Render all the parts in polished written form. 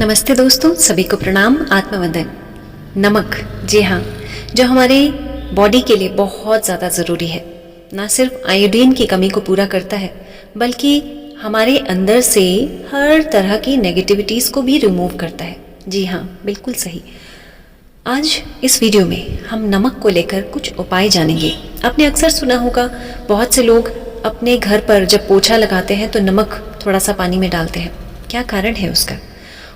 नमस्ते दोस्तों, सभी को प्रणाम, आत्मवंदन। नमक, जी हाँ, जो हमारे बॉडी के लिए बहुत ज़्यादा ज़रूरी है। ना सिर्फ आयोडीन की कमी को पूरा करता है, बल्कि हमारे अंदर से हर तरह की नेगेटिविटीज़ को भी रिमूव करता है। जी हाँ, बिल्कुल सही। आज इस वीडियो में हम नमक को लेकर कुछ उपाय जानेंगे। आपने अक्सर सुना होगा, बहुत से लोग अपने घर पर जब पोछा लगाते हैं तो नमक थोड़ा सा पानी में डालते हैं। क्या कारण है उसका?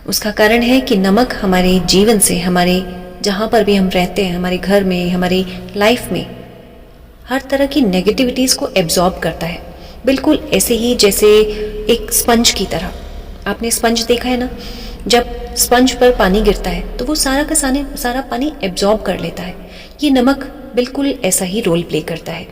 उसका कारण है कि नमक हमारे जीवन से, हमारे जहाँ पर भी हम रहते हैं, हमारे घर में, हमारी लाइफ में हर तरह की नेगेटिविटीज़ को एब्जॉर्ब करता है। बिल्कुल ऐसे ही जैसे एक स्पंज की तरह। आपने स्पंज देखा है ना, जब स्पंज पर पानी गिरता है तो वो सारा का सारा पानी एब्जॉर्ब कर लेता है। ये नमक बिल्कुल ऐसा ही रोल प्ले करता है।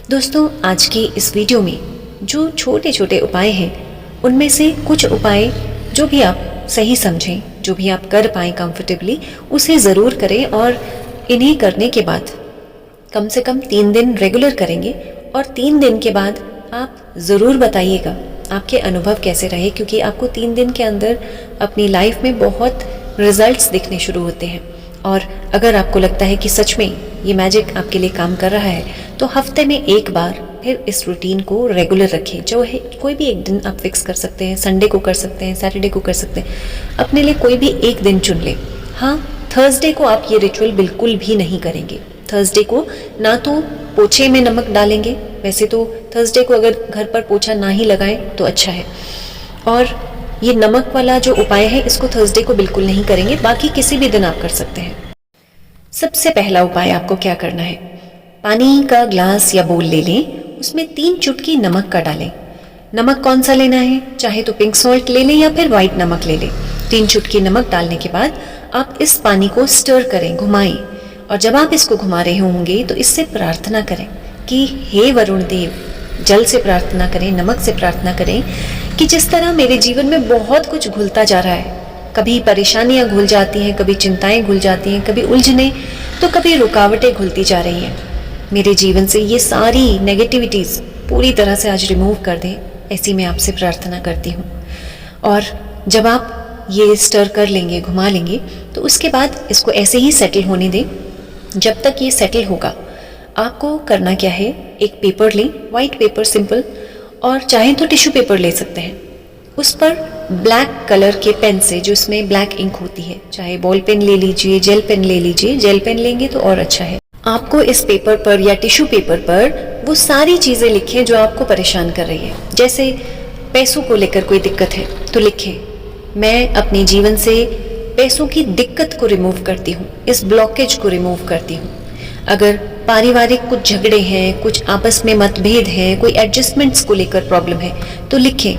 दोस्तों, आज की इस वीडियो में जो छोटे छोटे उपाय हैं, उनमें से कुछ उपाय जो भी आप सही समझें, जो भी आप कर पाएँ कंफर्टेबली, उसे ज़रूर करें। और इन्हें करने के बाद कम से कम 3 दिन रेगुलर करेंगे और 3 दिन के बाद आप ज़रूर बताइएगा आपके अनुभव कैसे रहे, क्योंकि आपको 3 दिन के अंदर अपनी लाइफ में बहुत रिजल्ट्स दिखने शुरू होते हैं। और अगर आपको लगता है कि सच में ये मैजिक आपके लिए काम कर रहा है, तो हफ्ते में एक बार फिर इस रूटीन को रेगुलर रखें। जो है, कोई भी एक दिन आप फिक्स कर सकते हैं, संडे को कर सकते हैं, सैटरडे को कर सकते हैं, अपने लिए कोई भी एक दिन चुन लें। हाँ, थर्सडे को आप ये रिचुअल बिल्कुल भी नहीं करेंगे। थर्सडे को ना तो पोछे में नमक डालेंगे, वैसे तो थर्सडे को अगर घर पर पोछा ना ही लगाएं तो अच्छा है। और ये नमक वाला जो उपाय है, इसको थर्सडे को बिल्कुल नहीं करेंगे, बाकी किसी भी दिन आप कर सकते हैं। सबसे पहला उपाय आपको क्या करना है, पानी का ग्लास या बोल ले लें, उसमें 3 चुटकी नमक का डालें। नमक कौन सा लेना है, चाहे तो पिंक सॉल्ट ले लें या फिर वाइट नमक ले लें। 3 चुटकी नमक डालने के बाद आप इस पानी को स्टर करें, घुमाएं। और जब आप इसको घुमा रहे होंगे तो इससे प्रार्थना करें कि हे वरुण देव, जल से प्रार्थना करें, नमक से प्रार्थना करें कि जिस तरह मेरे जीवन में बहुत कुछ घुलता जा रहा है, कभी परेशानियां घुल जाती हैं, कभी चिंताएं घुल जाती हैं, कभी उलझने, तो कभी रुकावटें घुलती जा रही हैं, मेरे जीवन से ये सारी नेगेटिविटीज़ पूरी तरह से आज रिमूव कर दें, ऐसी मैं आपसे प्रार्थना करती हूँ। और जब आप ये स्टर कर लेंगे, घुमा लेंगे, तो उसके बाद इसको ऐसे ही सेटल होने दें। जब तक ये सेटल होगा, आपको करना क्या है, एक पेपर लें, वाइट पेपर सिंपल, और चाहे तो टिश्यू पेपर ले सकते हैं। उस पर ब्लैक कलर के पेन से, जो इसमें ब्लैक इंक होती है, चाहे बॉल पेन ले लीजिए, जेल पेन ले लीजिए, जेल पेन लेंगे तो और अच्छा है। आपको इस पेपर पर या टिश्यू पेपर पर वो सारी चीज़ें लिखें जो आपको परेशान कर रही है। जैसे पैसों को लेकर कोई दिक्कत है तो लिखें, मैं अपने जीवन से पैसों की दिक्कत को रिमूव करती हूँ, इस ब्लॉकेज को रिमूव करती हूँ। अगर पारिवारिक कुछ झगड़े हैं, कुछ आपस में मतभेद हैं, कोई एडजस्टमेंट्स को लेकर प्रॉब्लम है, तो लिखें,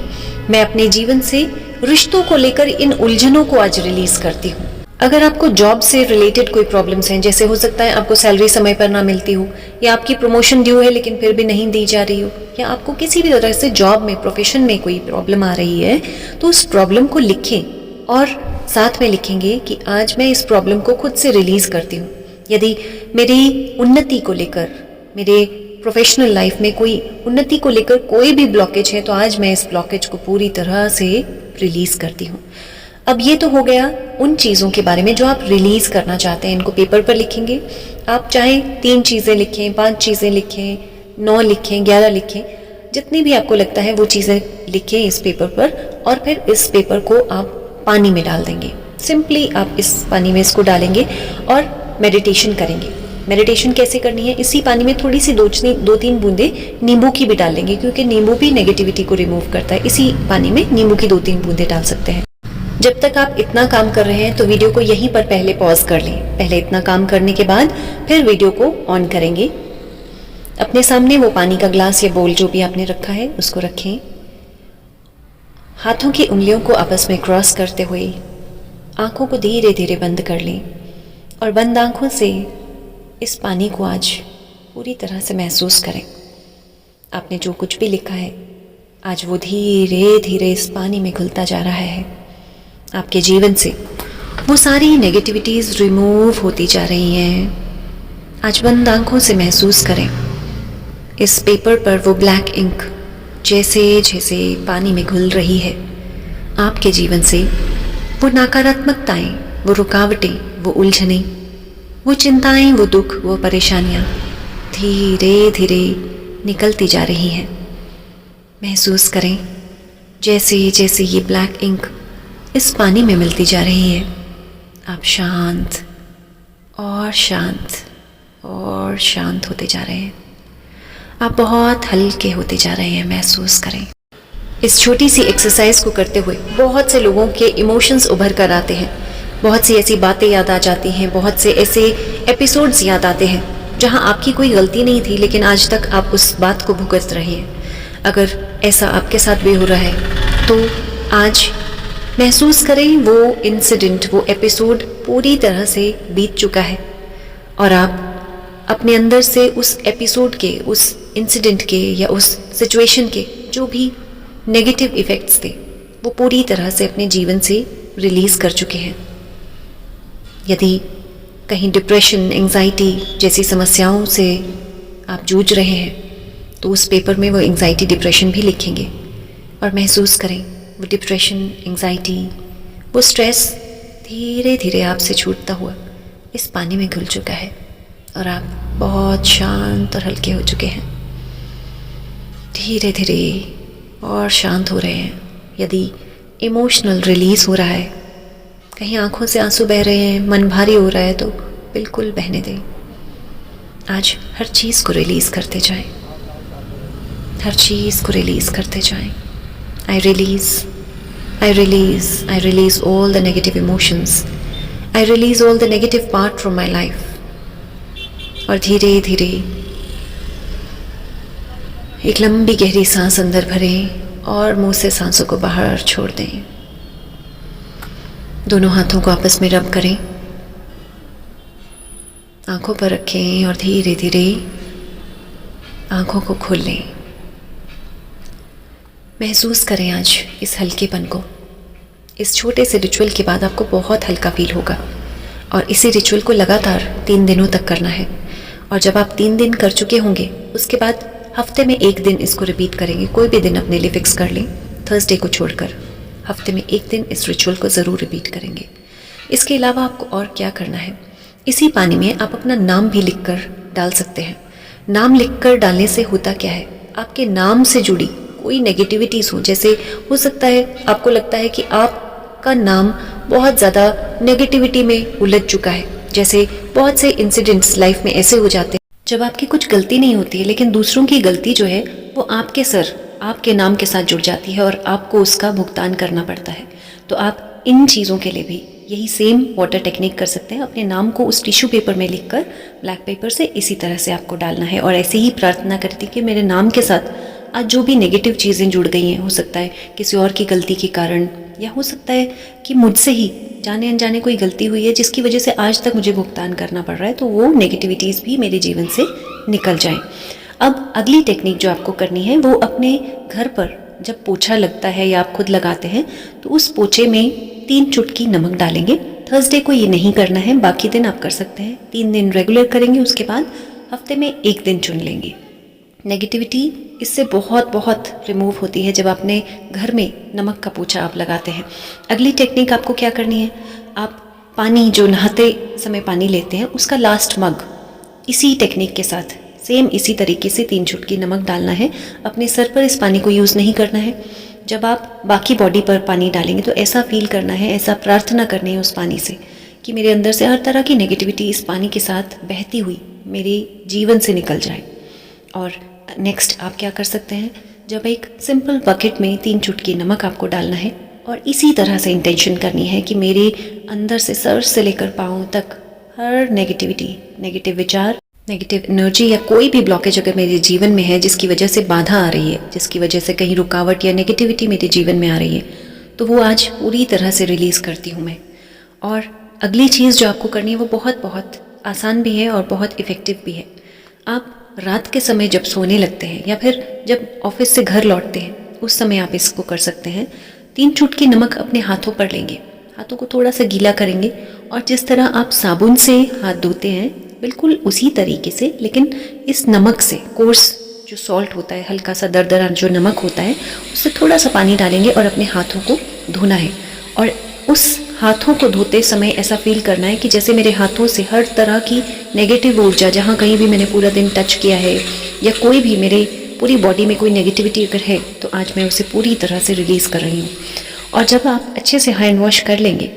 मैं अपने जीवन से रिश्तों को लेकर इन उलझनों को आज रिलीज करती हूँ। अगर आपको जॉब से रिलेटेड कोई प्रॉब्लम्स हैं, जैसे हो सकता है आपको सैलरी समय पर ना मिलती हो, या आपकी प्रमोशन ड्यू है लेकिन फिर भी नहीं दी जा रही हो, या आपको किसी भी तरह से जॉब में, प्रोफेशन में कोई प्रॉब्लम आ रही है, तो उस प्रॉब्लम को लिखें और साथ में लिखेंगे कि आज मैं इस प्रॉब्लम को खुद से रिलीज करती हूँ। यदि मेरी उन्नति को लेकर, मेरे प्रोफेशनल लाइफ में कोई उन्नति को लेकर कोई भी ब्लॉकेज है, तो आज मैं इस ब्लॉकेज को पूरी तरह से रिलीज करती हूँ। अब ये तो हो गया उन चीज़ों के बारे में जो आप रिलीज़ करना चाहते हैं, इनको पेपर पर लिखेंगे। आप चाहे 3 चीज़ें लिखें, 5 चीज़ें लिखें, 9 लिखें, 11 लिखें, जितनी भी आपको लगता है वो चीज़ें लिखें इस पेपर पर। और फिर इस पेपर को आप पानी में डाल देंगे। सिंपली आप इस पानी में इसको डालेंगे और मेडिटेशन करेंगे। मेडिटेशन कैसे करनी है, इसी पानी में थोड़ी सी 2-3 बूंदे नींबू की भी डाल लेंगे, क्योंकि नींबू भी नेगेटिविटी को रिमूव करता है। इसी पानी में नींबू की 2-3 बूंदे डाल सकते हैं। जब तक आप इतना काम कर रहे हैं तो वीडियो को यहीं पर पहले पॉज कर लें। पहले इतना काम करने के बाद फिर वीडियो को ऑन करेंगे। अपने सामने वो पानी का ग्लास या बोल जो भी आपने रखा है उसको रखें। हाथों की उंगलियों को आपस में क्रॉस करते हुए आंखों को धीरे धीरे बंद कर लें और बंद आंखों से इस पानी को आज पूरी तरह से महसूस करें। आपने जो कुछ भी लिखा है, आज वो धीरे धीरे इस पानी में घुलता जा रहा है। आपके जीवन से वो सारी नेगेटिविटीज़ रिमूव होती जा रही हैं। आज बंद आंखों से महसूस करें इस पेपर पर वो ब्लैक इंक जैसे जैसे पानी में घुल रही है, आपके जीवन से वो नकारात्मकताएं, वो रुकावटें, वो उलझनें, वो चिंताएं, वो दुख, वो परेशानियां धीरे धीरे निकलती जा रही हैं। महसूस करें जैसे जैसे ये ब्लैक इंक इस पानी में मिलती जा रही है, आप शांत और शांत और शांत होते जा रहे हैं। आप बहुत हल्के होते जा रहे हैं। महसूस करें। इस छोटी सी एक्सरसाइज को करते हुए बहुत से लोगों के इमोशंस उभर कर आते हैं, बहुत सी ऐसी बातें याद आ जाती हैं, बहुत से ऐसे एपिसोड्स याद आते हैं जहां आपकी कोई गलती नहीं थी, लेकिन आज तक आप उस बात को भुगत रहे हैं। अगर ऐसा आपके साथ भी हो रहा है तो आज महसूस करें वो इंसिडेंट, वो एपिसोड पूरी तरह से बीत चुका है और आप अपने अंदर से उस एपिसोड के, उस इंसिडेंट के या उस सिचुएशन के जो भी नेगेटिव इफ़ेक्ट्स थे वो पूरी तरह से अपने जीवन से रिलीज़ कर चुके हैं। यदि कहीं डिप्रेशन, एंजाइटी जैसी समस्याओं से आप जूझ रहे हैं तो उस पेपर में वो एंजाइटी, डिप्रेशन भी लिखेंगे और महसूस करें वो डिप्रेशन, एंजाइटी, वो स्ट्रेस धीरे धीरे आपसे छूटता हुआ इस पानी में घुल चुका है और आप बहुत शांत और हल्के हो चुके हैं। धीरे धीरे और शांत हो रहे हैं। यदि इमोशनल रिलीज़ हो रहा है, कहीं आंखों से आंसू बह रहे हैं, मन भारी हो रहा है तो बिल्कुल बहने दें। आज हर चीज़ को रिलीज़ करते जाएं, हर चीज़ को रिलीज़ करते जाएं। I release all the negative emotions. I release all the negative part from my life. और धीरे धीरे एक लंबी गहरी सांस अंदर भरें और मुंह से सांसों को बाहर छोड़ दें। दोनों हाथों को आपस में रब करें, आंखों पर रखें और धीरे धीरे आंखों को खोल लें। महसूस करें आज इस हल्केपन को। इस छोटे से रिचुअल के बाद आपको बहुत हल्का फील होगा और इसी रिचुअल को लगातार 3 दिनों तक करना है। और जब आप 3 दिन कर चुके होंगे उसके बाद हफ्ते में 1 दिन इसको रिपीट करेंगे। कोई भी दिन अपने लिए फिक्स कर लें, थर्सडे को छोड़कर हफ्ते में 1 दिन इस रिचुअल को ज़रूर रिपीट करेंगे। इसके अलावा आपको और क्या करना है, इसी पानी में आप अपना नाम भी लिखकर डाल सकते हैं। नाम लिखकर डालने से होता क्या है, आपके नाम से जुड़ी कोई नेगेटिविटीज़ हो, जैसे हो सकता है आपको लगता है कि आपका नाम बहुत ज़्यादा नेगेटिविटी में उलझ चुका है। जैसे बहुत से इंसिडेंट्स लाइफ में ऐसे हो जाते हैं जब आपकी कुछ गलती नहीं होती है, लेकिन दूसरों की गलती जो है वो आपके सर, आपके नाम के साथ जुड़ जाती है और आपको उसका भुगतान करना पड़ता है। तो आप इन चीज़ों के लिए भी यही सेम वाटर टेक्निक कर सकते हैं। अपने नाम को उस टिश्यू पेपर में लिखकर, ब्लैक पेपर से इसी तरह से आपको डालना है और ऐसे ही प्रार्थना करती कि मेरे नाम के साथ आज जो भी नेगेटिव चीज़ें जुड़ गई हैं, हो सकता है किसी और की गलती के कारण, या हो सकता है कि मुझसे ही जाने अनजाने कोई गलती हुई है जिसकी वजह से आज तक मुझे भुगतान करना पड़ रहा है, तो वो नेगेटिविटीज़ भी मेरे जीवन से निकल जाएं। अब अगली टेक्निक जो आपको करनी है वो अपने घर पर जब पोछा लगता है या आप खुद लगाते हैं तो उस पोछे में 3 चुटकी नमक डालेंगे। थर्सडे को ये नहीं करना है, बाकी दिन आप कर सकते हैं। 3 दिन रेगुलर करेंगे, उसके बाद हफ्ते में 1 दिन चुन लेंगे। नेगेटिविटी इससे बहुत बहुत रिमूव होती है जब अपने घर में नमक का पोछा आप लगाते हैं। अगली टेक्निक आपको क्या करनी है, आप पानी जो नहाते समय पानी लेते हैं उसका लास्ट मग इसी टेक्निक के साथ सेम इसी तरीके से 3 चुटकी नमक डालना है। अपने सर पर इस पानी को यूज़ नहीं करना है। जब आप बाकी बॉडी पर पानी डालेंगे तो ऐसा फील करना है, ऐसा प्रार्थना करनी है उस पानी से कि मेरे अंदर से हर तरह की नेगेटिविटी इस पानी के साथ बहती हुई मेरे जीवन से निकल जाए। और नेक्स्ट आप क्या कर सकते हैं, जब एक सिंपल बकेट में 3 चुटकी नमक आपको डालना है और इसी तरह से इंटेंशन करनी है कि मेरे अंदर से सर से लेकर पाँव तक हर नेगेटिविटी, नेगेटिव विचार, नेगेटिव एनर्जी या कोई भी ब्लॉकेज अगर मेरे जीवन में है जिसकी वजह से बाधा आ रही है, जिसकी वजह से कहीं रुकावट या नेगेटिविटी मेरे जीवन में आ रही है, तो वो आज पूरी तरह से रिलीज़ करती हूँ मैं। और अगली चीज़ जो आपको करनी है वो बहुत बहुत आसान भी है और बहुत इफ़ेक्टिव भी है। आप रात के समय जब सोने लगते हैं या फिर जब ऑफिस से घर लौटते हैं उस समय आप इसको कर सकते हैं। 3 चुटकी नमक अपने हाथों पर लेंगे, हाथों को थोड़ा सा गीला करेंगे और जिस तरह आप साबुन से हाथ धोते हैं बिल्कुल उसी तरीके से, लेकिन इस नमक से, कोर्स जो सॉल्ट होता है, हल्का सा दरदरा जो नमक होता है, उससे थोड़ा सा पानी डालेंगे और अपने हाथों को धोना है। और उस हाथों को धोते समय ऐसा फील करना है कि जैसे मेरे हाथों से हर तरह की नेगेटिव ऊर्जा, जहाँ कहीं भी मैंने पूरा दिन टच किया है या कोई भी मेरे पूरी बॉडी में कोई नेगेटिविटी अगर है तो आज मैं उसे पूरी तरह से रिलीज़ कर रही हूँ। और जब आप अच्छे से हैंड वॉश कर लेंगे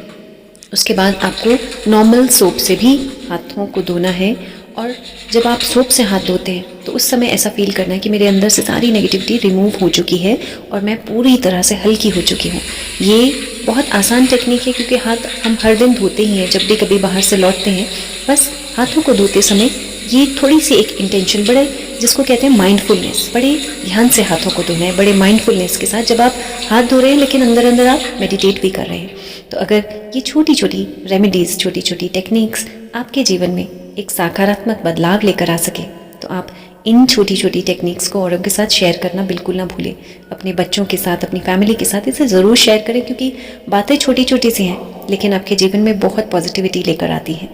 उसके बाद आपको नॉर्मल सोप से भी हाथों को धोना है। और जब आप सोप से हाथ धोते हैं तो उस समय ऐसा फील करना है कि मेरे अंदर से सारी नेगेटिविटी रिमूव हो चुकी है और मैं पूरी तरह से हल्की हो चुकी हूँ। ये बहुत आसान टेक्निक है क्योंकि हाथ हम हर दिन धोते ही हैं, जब भी कभी बाहर से लौटते हैं। बस हाथों को धोते समय ये थोड़ी सी एक इंटेंशन, बड़े जिसको कहते हैं माइंडफुलनेस, बड़े ध्यान से हाथों को धोना है, बड़े माइंडफुलनेस के साथ जब आप हाथ धो रहे हैं लेकिन अंदर अंदर आप मेडिटेट भी कर रहे हैं। तो अगर ये छोटी छोटी रेमेडीज़, छोटी छोटी टेक्निक्स आपके जीवन में एक सकारात्मक बदलाव लेकर आ सके तो आप इन छोटी छोटी टेक्निक्स को औरों के साथ शेयर करना बिल्कुल ना भूलें। अपने बच्चों के साथ, अपनी फैमिली के साथ इसे ज़रूर शेयर करें क्योंकि बातें छोटी छोटी सी हैं लेकिन आपके जीवन में बहुत पॉजिटिविटी लेकर आती हैं।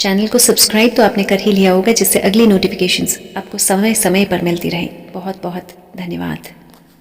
चैनल को सब्सक्राइब तो आपने कर ही लिया होगा जिससे अगली नोटिफिकेशंस आपको समय समय पर मिलती रहें। बहुत बहुत धन्यवाद।